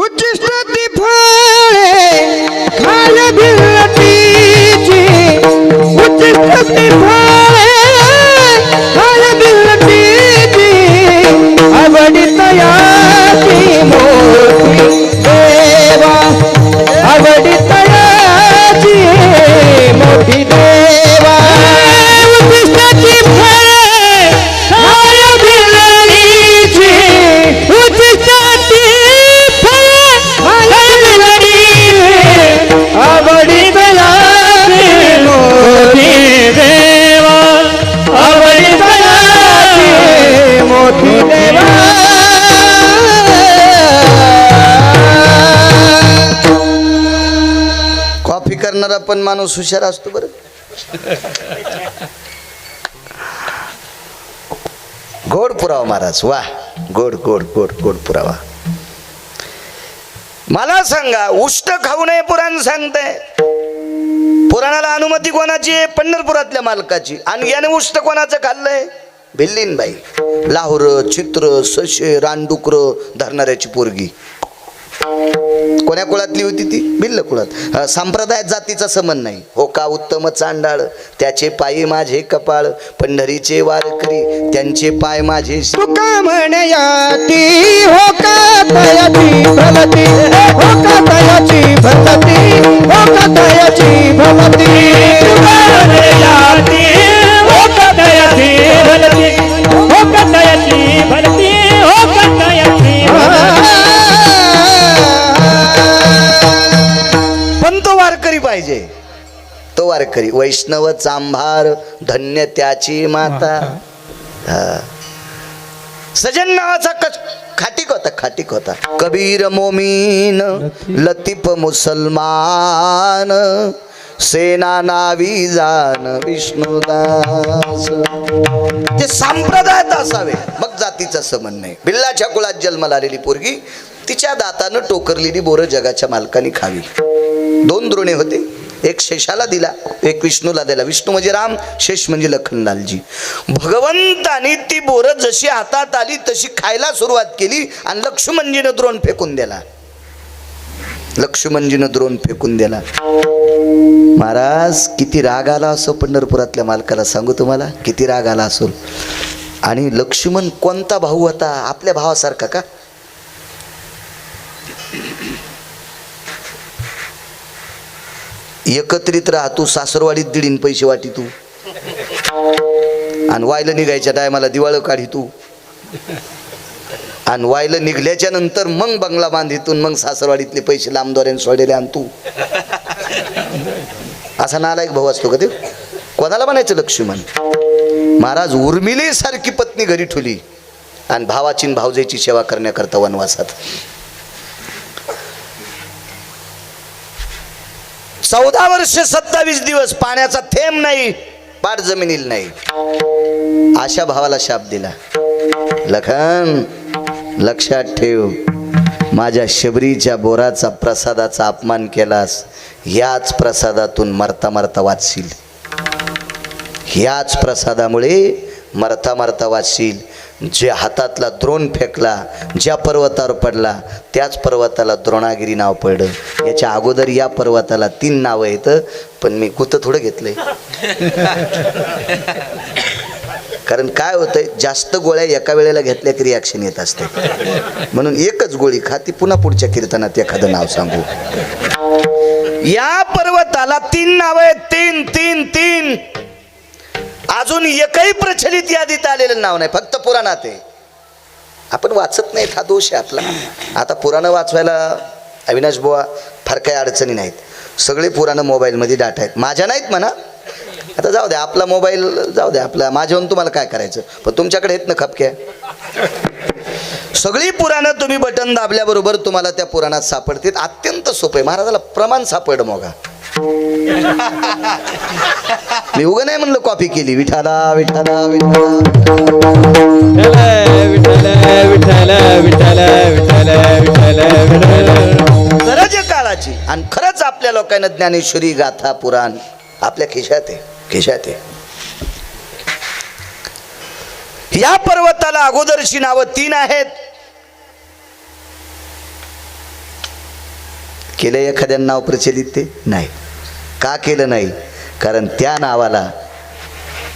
S4: उच्चिष्टती फळे खाय बिलटीची. उच्चिष्टती फळे खाय बिलटीची. आवडितयाची मोठी देवा. आवडितयाची मोठी देवा. उच्चिष्टती फळे खाय बिलटीची. उच्चिष्टती फळे खाय बिलटीची. आवडितयाची मोठी देवा. आवडितयाची मोठी देवा.
S1: कॉफी करणारा पण माणूस हुशार असतो बरं. गोड पुरावा महाराज, वा गोड गोड गोड गोड पुरावा. मला सांगा, उष्ट खाऊ नये पुराण सांगतंय. पुराणाला अनुमती कोणाची आहे? पंढरपुरातल्या मालकाची. आणि याने उष्ट कोणाचं खाल्लंय? भिल्लीनबाई. लाहोर, चित्र, सशे, रानडुकर धरणाऱ्याची पोरगी. कोण्या कुळातली होती ती? भिल्ल कुळात. संप्रदायात जातीचा संबंध नाही. हो का उत्तम चांडाळ, त्याचे पायी माझे कपाळ. पंढरीचे वारकरी, त्यांचे पाय माझे.
S4: तुका म्हणयाती हो का तयाची भलती. हो का तयाची भलती. हो का तयाची भलती.
S2: तुका म्हणयाती हो का तयाची भलती. हो का तयाची भलती. हो का तयाची भलती.
S1: पण तो वारकरी पाहिजे, तो वारकरी. वैष्णव चांभार धन्य त्याची माता. सजन नावाचा खाटीक होता, खाटीक होता. कबीर मोमीन लतीफ मुसलमान. सेना नावी जाण विष्णुदास. ते संप्रदायात असावे, मग जातीचा संबंध नाही. बिल्लाच्या कुळात जन्माला आलेली पोरगी तिच्या दातानं टोकरलेली बोरं जगाच्या मालकाने खावी. 2 द्रोणे होते, एक शेषाला दिला, एक विष्णूला दिला. विष्णू म्हणजे राम, शेष म्हणजे लखनलालजी. भगवंतानी ती बोरं जशी हातात आली तशी खायला सुरुवात केली आणि लक्ष्मणजीनं द्रोण फेकून दिला. लक्ष्मणजीनं द्रोण फेकून दिला. महाराज किती राग आला असो पंढरपुरातल्या मालकाला, सांगू तुम्हाला किती राग आला असो. आणि लक्ष्मण कोणता भाऊ होता? आपल्या भावासारखा का? एकत्रित राहा तू, सासरवाडीत दिडीन पैसे वाटी तू, आणि वायला निघायच्या टायमाला दिवाळं काढी तू, आणि वायला निघल्याच्या नंतर मग बंगला बांधितून मग सासरवाडीतले पैसे लांबदोऱ्याने सोडलेले आण तू. असा नालायक भाऊ असतो का ते? कोणाला म्हणायचं लक्ष्मण? महाराज उर्मिली सारखी पत्नी घरी ठेवली आणि भावाची आणि भावजेची सेवा करण्याकरता वनवासात. 14 वर्ष 27 दिवस पाण्याचा थेंब नाही, पाठ जमिनीला नाही. अशा भावाला शाप दिला. लखन लक्षात ठेव, माझ्या शबरीच्या बोराचा प्रसादाचा अपमान केलास, याच प्रसादातून मरता मरता वाचशील. ह्याच प्रसादामुळे मरता मरता वाचशील. जे हातातला द्रोण फेकला, ज्या पर्वतावर पडला त्याच पर्वताला द्रोणागिरी नाव पडलं. याच्या अगोदर या पर्वताला 3 नावं येतं, पण मी कुठं थोडं घेतलंय. कारण काय होतंय, जास्त गोळ्या एका वेळेला घेतल्या की रिॲक्शन येत असते. म्हणून एकच गोळी खा, ती पुन्हा पुढच्या कीर्तनात एखादं नाव सांगू. या पर्वताला 3 नावं आहेत. 3. अजून एकही प्रचलित यादीत आलेलं नाव नाही, फक्त पुराणात आहे. आपण वाचत नाहीत, हा दोष आहे आपला. आता पुराणं वाचवायला अविनाश बुवा फार काही अडचणी नाहीत. सगळे पुराणं मोबाईलमध्ये डाटा आहेत, माझ्या नाहीत म्हणा. आता जाऊ द्या, आपला मोबाईल जाऊ द्या, आपला माझ्याहून तुम्हाला काय करायचं, पण तुमच्याकडे आहेत ना खपक्या. सगळी पुराणं तुम्ही बटन दाबल्याबरोबर तुम्हाला त्या पुराणात सापडतील. अत्यंत सोपं आहे. महाराजाला प्रमाण सापड मोगा. मी उगा नाही म्हणलं कॉपी केली. विठाला विठाला गरज काळाची. आणि खरंच आपल्या लोकांना ज्ञानेश्वरी गाथा पुराण आपल्या खिशात आहे, खिशात आहे. या पर्वताला अगोदरची नावं 3 आहेत. केलं एखाद्या नाव प्रचलित ते नाही. का केलं नाही? कारण त्या नावाला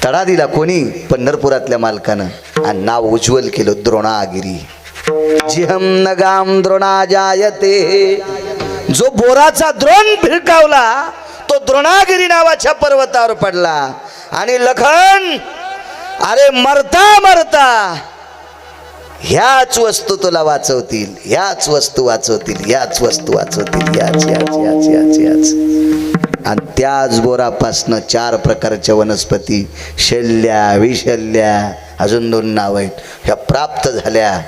S1: तडा दिला कोणी? पंढरपुरातल्या मालकानं, आणि नाव उज्ज्वल केलं द्रोणागिरी. जिहम नगाम द्रोणा जायते. जो बोराचा द्रोण भिरकावला तो द्रोणागिरी नावाच्या पर्वतावर पडला. आणि लखन अरे मरता मरता ह्याच वस्तू तुला वाचवतील, ह्याच वस्तू वाचवतील, ह्याच वस्तू वाचवतील, याच याच याच याच याच. आणि त्याच बोरापासनं 4 प्रकारच्या वनस्पती, शल्ल्या विशल्ल्या, अजून 2 नाव आहेत, ह्या प्राप्त झाल्या.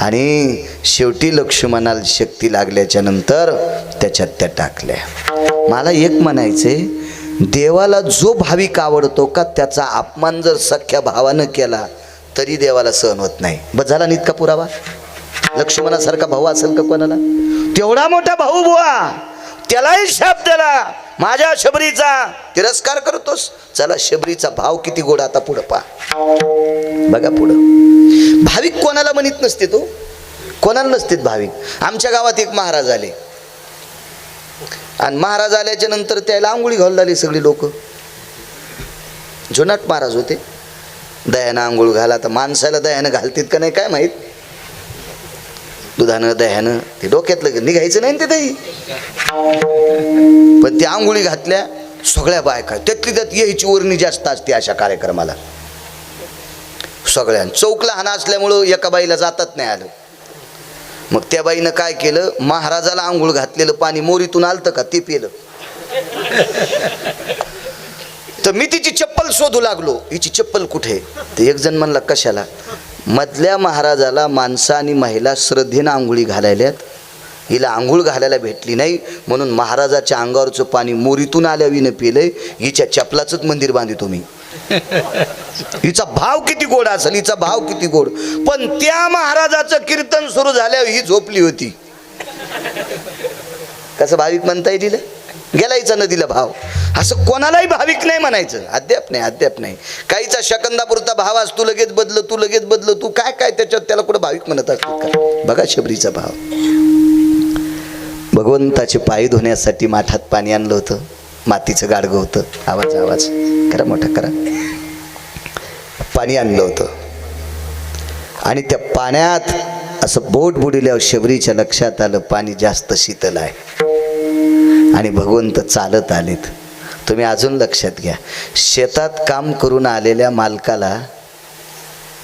S1: आणि शेवटी लक्ष्मणाला शक्ती लागल्याच्या नंतर त्याच्यात त्या टाकल्या. मला एक म्हणायचंय, देवाला जो भाविक आवडतो का त्याचा अपमान जर सख्या भावानं केला तरी देवाला सहन होत नाही. बस झाला इतका पुरावा. लक्ष्मणासारखा भाऊ असेल का कोणाला? तेवढा मोठा भाऊ बुवा, त्यालाही शाप दिला. माझ्या शबरीचा तिरस्कार करतोस. चला शबरीचा भाव किती गोड. आता पुढं पहा, बघा पुढं. भाविक कोणाला म्हणत नसते, तो कोणाला नसते भाविक. आमच्या गावात एक महाराज आले, आणि महाराज आल्याच्या नंतर त्याला आंघोळी घालून आली सगळी लोक. जुनाट महाराज होते. दह्यानं आंघोळ घाला. तर माणसाला दह्यानं घालतील का नाही काय माहीत. दुधानं दह्यानं ते डोक्यातलं निघायचं नाही ते दही. पण त्या आंघोळी घातल्या सगळ्या बायका, त्यातली त्यात यायची वर्णी जास्त असते अशा कार्यक्रमाला. सगळ्या चौकला हाना असल्यामुळं एका बाईला जातात नाही आलं. मग त्या बाईनं काय केलं, महाराजाला आंघोळ घातलेलं पाणी मोरीतून आलतं का ते पिलं. तर मी तिची चप्पल शोधू लागलो, हिची चप्पल कुठे. तर एक जण म्हणला कशाला. मधल्या महाराजाला माणसं आणि महिला श्रद्धेनं आंघोळी घालायल्यात हिला आंघोळ घालायला भेटली नाही म्हणून महाराजाच्या अंगावरचं पाणी मोरीतून आल्याविनं पिलंय. हिच्या चपलाचंच मंदिर बांधितो मी. हिचा भाव किती गोड असेल, हिचा भाव किती गोड. पण त्या महाराजाचं कीर्तन सुरू झाल्यावर ही झोपली होती. कसं भाविक म्हणता येईल, गेलायचा नदीला भाव. असं कोणालाही भाविक नाही म्हणायचं. अद्याप नाही. काहीचा शकंदापुरता भाव असतो, लगेच बदल तू काय काय त्याच्यात त्याला कुठं भाविक म्हणत असतो का. बघा शबरीचा भाव. भगवंताचे पाय धुण्यासाठी माठात पाणी आणलं होतं. मातीचं गाडगं होतं. आवाज करा मोठा करा. पाणी आणलं होतं आणि त्या पाण्यात असं बोट बुडवल्यावर शबरीच्या लक्षात आलं पाणी जास्त शीतल आहे आणि भगवंत चालत आलेत. तुम्ही अजून लक्षात घ्या, शेतात काम करून आलेल्या मालकाला,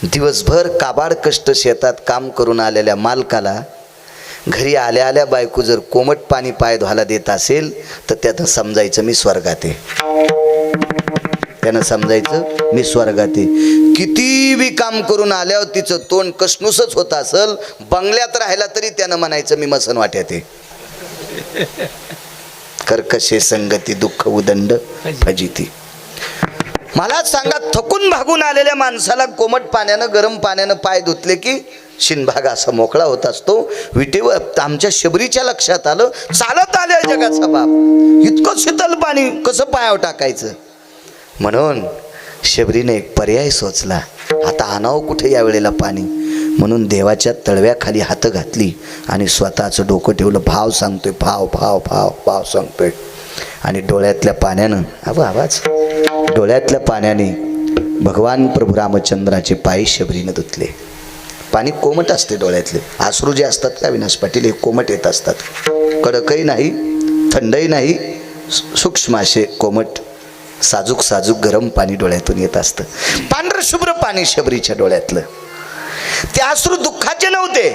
S1: दिवसभर काबाड कष्ट शेतात काम करून आलेल्या मालकाला घरी आल्या बायको जर कोमट पाणी पाय धुवायला देत असेल तर त्यानं समजायचं मी स्वर्गात आहे. त्यानं समजायचं मी स्वर्गात आहे. किती बी काम करून आल्यावर तिचं तोंड कसनुसच होत असेल, बंगल्यात राहिला तरी त्यानं म्हणायचं मी मसन वाट्यात आहे. कर्कशे संगती दुःख उदंड फजिती. मला सांगा, थकून भागून आलेल्या माणसाला कोमट पाण्यानं गरम पाण्यानं पाय धुतले की शिनभाग असा मोकळा होत असतो. विटेवर आमच्या शबरीच्या लक्षात आलं, चालत आले जगाचा बाप, इतकं शीतल पाणी कसं पायावर टाकायचं. म्हणून शबरीने एक पर्याय सोचला, आता आणावं कुठे या वेळेला पाणी. म्हणून देवाच्या तळव्याखाली हात घातली आणि स्वतःचं डोकं ठेवलं. भाव सांगतोय, भाव सांगतोय. आणि डोळ्यातल्या पाण्यानं आवाज डोळ्यातल्या पाण्याने भगवान प्रभू रामचंद्राचे पाय शबरीनं धुतले. पाणी कोमट असते डोळ्यातले. अश्रू जे असतात का विनाश पाटील, हे कोमट येत असतात. कडकही नाही, थंडही नाही, सूक्ष्म असे कोमट साजूक गरम पाणी डोळ्यातून येत असतं. पांढरं शुभ्र पाणी शबरीच्या डोळ्यातलं. ते अश्रू दुःखाचे नव्हते,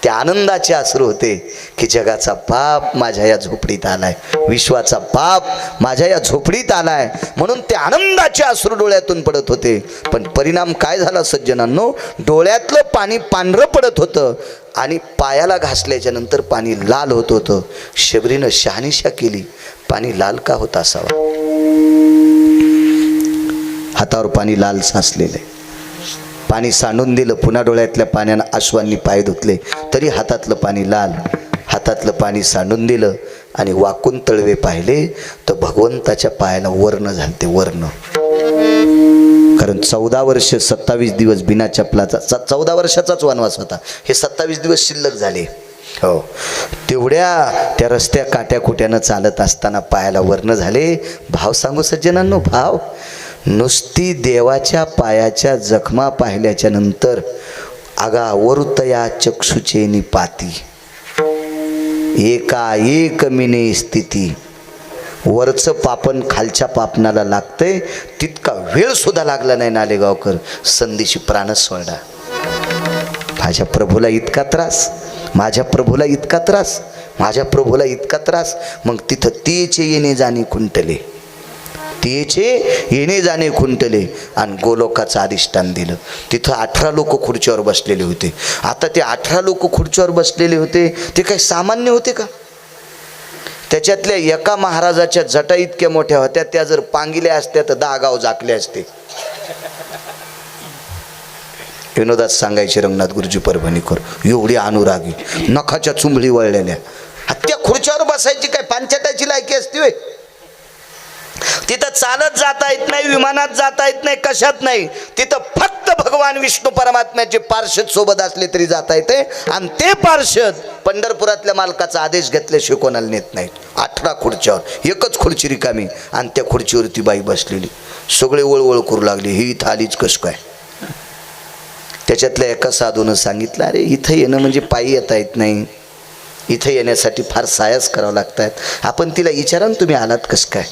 S1: ते आनंदाचे अश्रू होते की जगाचा पाप माझ्या या झोपडीत आलाय, विश्वाचा पाप माझ्या या झोपडीत आलाय. म्हणून ते आनंदाचे अश्रू डोळ्यातून पडत होते. पण परिणाम काय झाला सज्जनांनो, डोळ्यातलं पाणी पांढरं पडत होतं आणि पायाला घासल्याच्या नंतर पाणी लाल होत होतं. शबरीनं शहानिशा केली, पाणी लाल का होत असावा. हातावर पाणी लाल साचलेलं आहे. पाणी सांडून दिलं, पुन्हा डोळ्यातल्या पाण्यानं अश्वांनी पाय धुतले तरी हातातलं पाणी लाल. हातातलं पाणी सांडून दिलं आणि वाकून तळवे पाहिले तर भगवंताच्या पायाला वर्ण झालते, वर्ण. कारण 14 वर्ष 27 दिवस बिना चपलाचा, 14 वर्षाचाच वनवास होता. हे 27 दिवस शिल्लक झाले. हो, तेवढ्या त्या रस्त्या काट्याकुट्यानं चालत असताना पायाला वर्ण झाले. भाव सांगू सज्जनांनो, भाव. नुसती देवाच्या पायाच्या जखमा पाहिल्याच्या नंतर आगावरुतया चक्षुचे निपाती, एका एक मिने स्थिती. वरचं पापण खालच्या पापणाला लागतंय तितका वेळ सुद्धा लागला नाही नालेगावकर, संधीशी प्राणच सोडला. माझ्या प्रभूला इतका त्रास, माझ्या प्रभूला इतका त्रास, माझ्या प्रभूला इतका त्रास. मग तिथं तेचे येणे जाणे खुंटले, तेचे येणे जाणे खुंटले आणि गोलोकाचं अधिष्ठान दिलं. तिथं 18 लोक खुर्चीवर बसलेले होते. आता ते 18 लोक खुर्चीवर बसलेले होते ते काही सामान्य होते का. त्याच्यातल्या एका महाराजाच्या जटा इतक्या मोठ्या होत्या, त्या जर पांगिल्या असत्या तर 10 गाव झाकले असते. विनोदात सांगायचे रंगनाथ गुरुजी परभणीकर, एवढी अनुरागी, नखाच्या चुंबळी वळलेल्या. त्या खुर्च्यावर बसायची काय पंचायताची लायकी असते होय. तिथं चालत जाता येत नाही, विमानात जाता येत नाही, कशात नाही. तिथं फक्त भगवान विष्णू परमात्म्याचे पार्षद सोबत असले तरी जाता येते. आणि ते पार्षद पंढरपुरातल्या मालकाचा आदेश घेतल्याशिवाय कोणाला नेत नाहीत. 18 खुर्च्यावर एकच खुर्ची रिकामी आणि त्या खुर्चीवरती बाई बसलेली. सगळे वळवळ करू लागले, ही इथं आलीच कस काय. त्याच्यातल्या एका साधूनं सांगितलं, अरे इथं येणं म्हणजे पायी येता येत नाही, इथं येण्यासाठी फार सायास करावं लागतात. आपण तिला विचारा ना, तुम्ही आलात कसं काय.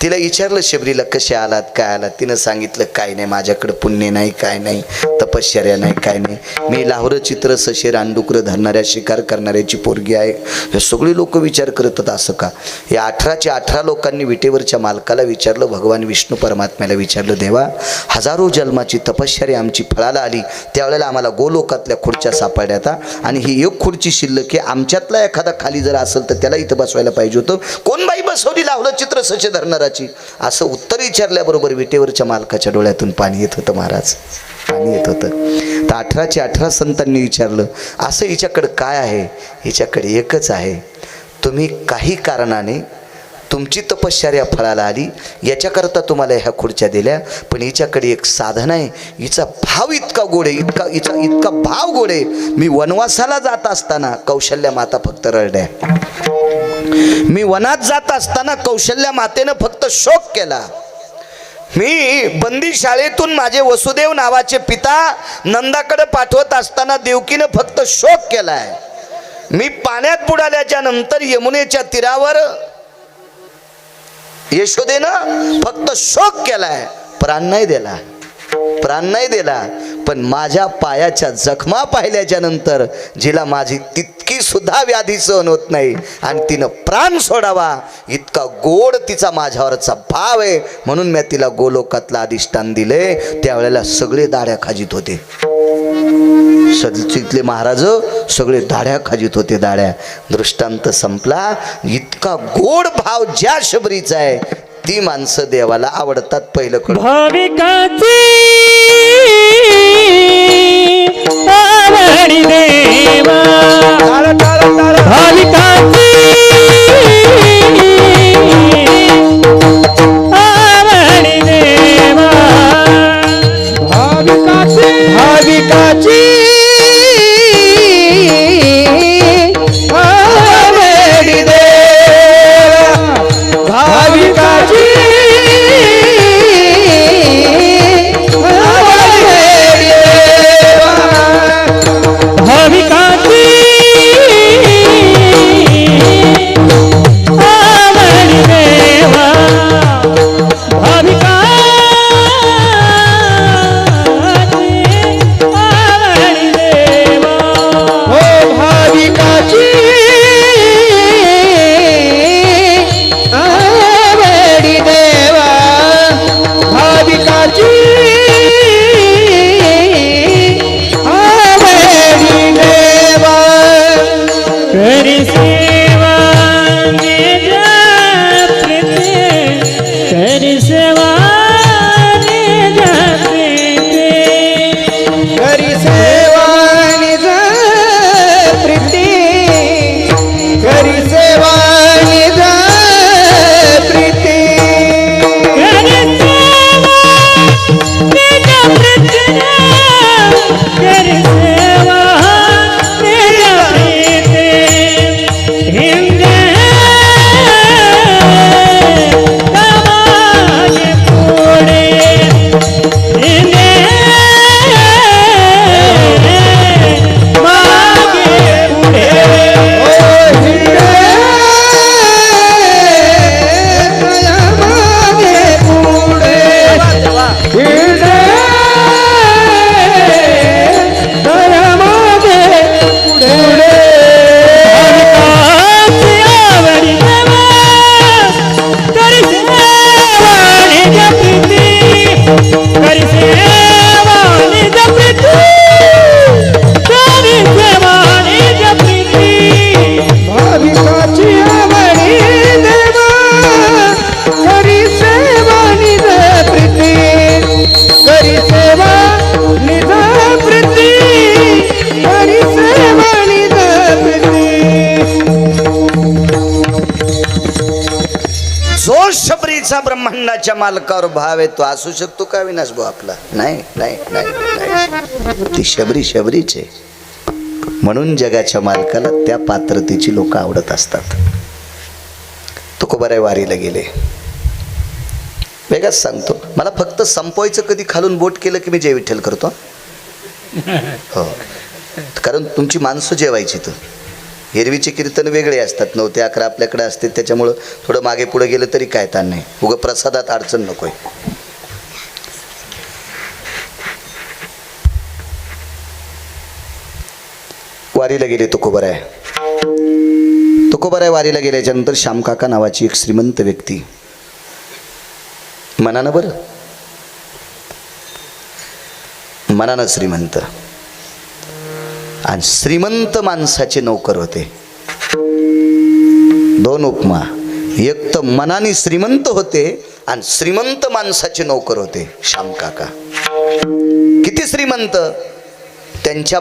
S1: तिला विचारलं शबरीला, कसे आलात, काय आलात. तिनं सांगितलं, काय नाही, माझ्याकडं पुण्य नाही, काय नाही, तपश्चर्या नाही, काय नाही, मी लाहोरं चित्र सशेर अंडुकर धरणाऱ्या शिकार करणाऱ्याची पोरगी आहे. हे सगळे लोक विचार करतात असं का. या 18च्या 18 लोकांनी विटेवरच्या मालकाला विचारलं, भगवान विष्णू परमात्म्याला विचारलं, देवा हजारो जन्माची तपश्चर्या आमची फळाला आली, त्यावेळेला आम्हाला गोलोकातल्या खुर्च्या सापडल्या आणि ही एक खुर्ची शिल्लक आहे, आमच्यात त्यातला एखादा खाली जर असेल तर त्याला इथं बसवायला पाहिजे होतं. कोण बाई बसवली लावलं चित्र सचे धरणाराची? असं उत्तर विचारल्याबरोबर विटेवरच्या मालकाच्या डोळ्यातून पाणी येत होतं महाराज, पाणी येत होतं. तर 18च्या 18 संतांनी विचारलं, असं हिच्याकडं काय आहे? हिच्याकडे एकच आहे. तुम्ही काही कारणाने तुमची तपश्चर्या फळाला आली, याच्याकरता तुम्हाला ह्या खुर्च्या दिल्या, पण हिच्याकडे एक साधन आहे. हिचा भाव इतका गोड आहे, इतका भाव गोड आहे. मी वनवासाला जात असताना कौशल्या माता फक्त रडल्या. मी वनात जात असताना कौशल्या मातेनं फक्त शोक केला. मी बंदी शाळेतून माझे वसुदेव नावाचे पिता नंदाकडे पाठवत असताना देवकीनं फक्त शोक केलाय. मी पाण्यात बुडाल्याच्या नंतर यमुनेच्या तीरावर यशोदेनं फक्त शोक केलाय, प्राण नाही दिला, प्राण नाही दिला. पण माझ्या पायाच्या जखमा पाहिल्याच्या नंतर जिला माझी तितकी सुद्धा व्याधी सहन होत नाही आणि तिनं प्राण सोडावा इतका गोड तिचा माझ्यावरचा भाव आहे, म्हणून मी तिला गोलोकातला अधिष्ठान दिले. त्यावेळेला सगळे दाढ्या खाजीत होते, सदतीतले महाराज सगळे दाढ्या खाजीत होते, दाढ्या. दृष्टांत संपला. इतका गोड भाव ज्या शबरीचा आहे ती माणसं देवाला आवडतात. पहिलं कळ
S2: भाविकाची आवडी देवा, भाविकाची आवडी देवा,
S4: भाविकाची आवडी देवा, भाविकाची आवडी देवा,
S2: भाविकाची आवडी देवा, भाविकाची आवडी देवा.
S4: हो भाविकाची आवडी देवा, भाविकाची आवडी देवा.
S2: करी सेवा निज प्रीते, करी सेवा निज प्रीते,
S4: करी सेवा निज प्रीती, करी सेवा निज प्रीती,
S2: करी सेवा निज प्रीते, करी सेवा निज प्रीते. हिंदे समाजे पुढे, हिंदे मागे पुढे.
S4: ओ हिंडे तया मागे पुढे, हिंडे तया मागे पुढे.
S2: भाविकाची आवडी देवा, करी सेवा निज प्रीती, करी सेवा निज प्रीती, करी सेवा निज प्रीती.
S4: भाविकाची आवडी देवा, करी सेवा निज प्रीती, करी सेवा निज प्रीती, करी सेवा निज प्रीती.
S1: जो शबरीचा ब्रह्मांडाच्या मालकावर भाव आहे तो असू शकतो का विनाश भाऊ आपला? नाही नाही नाही नाही. ती शबरी शबरीच आहे. म्हणून जगाच्या मालकाला त्या पात्रतेची लोक आवडत असतात. तुकोबाराय वारीला गेले. वेगळाच सांगतो, मला फक्त संपवायचं कधी खालून बोट केलं की मी जय विठ्ठल करतो. हो, कारण तुमची माणसं जेवायची तर एरवीचे कीर्तन वेगळे असतात, 9 ते 11 आपल्याकडे असते, त्याच्यामुळं थोडं मागे पुढे गेलं तरी काय ताण नाही. उगं प्रसादात अडचण नकोय. वारीला गेले तुकोबाराय. तुकोबाराय वारीला गेल्याच्या नंतर श्यामकाका नावाची एक श्रीमंत व्यक्ती, मनानं बरं, मनानं श्रीमंत, आणि श्रीमंत माणसाचे नौकर होते. दोन उपमा. एक तर मनाने श्रीमंत होते आणि श्रीमंत माणसाचे नौकर होते श्याम काका. किती श्रीमंत? त्यांच्या